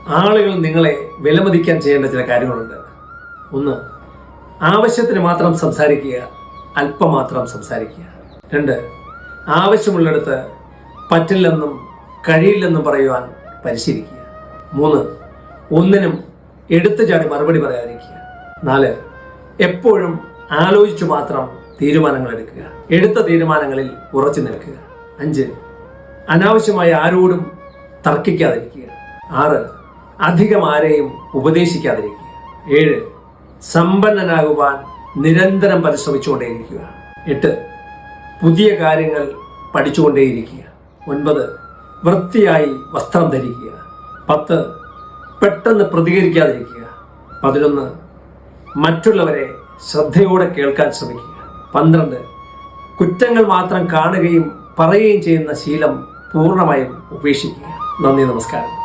ആളുകൾ നിങ്ങളെ വിലമതിക്കാൻ ചെയ്യേണ്ട ചില കാര്യങ്ങളുണ്ട്. ഒന്ന്, ആവശ്യത്തിന് മാത്രം സംസാരിക്കുക, അല്പം മാത്രം സംസാരിക്കുക. 2, ആവശ്യമുള്ളിടത്ത് പറ്റില്ലെന്നും കഴിയില്ലെന്നും പറയുവാൻ പരിശീലിക്കുക. 3, ഒന്നിനും എടുത്തു ചാടി മറുപടി പറയാതിരിക്കുക. 4, എപ്പോഴും ആലോചിച്ചു മാത്രം തീരുമാനങ്ങൾ എടുക്കുക, എടുത്ത തീരുമാനങ്ങളിൽ ഉറച്ചു നിൽക്കുക. 5, അനാവശ്യമായി ആരോടും തർക്കിക്കാതിരിക്കുക. 6, അധികം ആരെയും ഉപദേശിക്കാതിരിക്കുക. 7, സമ്പന്നനാകുവാൻ നിരന്തരം പരിശ്രമിച്ചുകൊണ്ടേയിരിക്കുക. 8, പുതിയ കാര്യങ്ങൾ പഠിച്ചുകൊണ്ടേയിരിക്കുക. 9, വൃത്തിയായി വസ്ത്രം ധരിക്കുക. 10, പെട്ടെന്ന് പ്രതികരിക്കാതിരിക്കുക. 11, മറ്റുള്ളവരെ ശ്രദ്ധയോടെ കേൾക്കാൻ ശ്രമിക്കുക. 12, കുറ്റങ്ങൾ മാത്രം കാണുകയും പറയുകയും ചെയ്യുന്ന ശീലം പൂർണ്ണമായും ഉപേക്ഷിക്കുക. നന്ദി, നമസ്കാരം.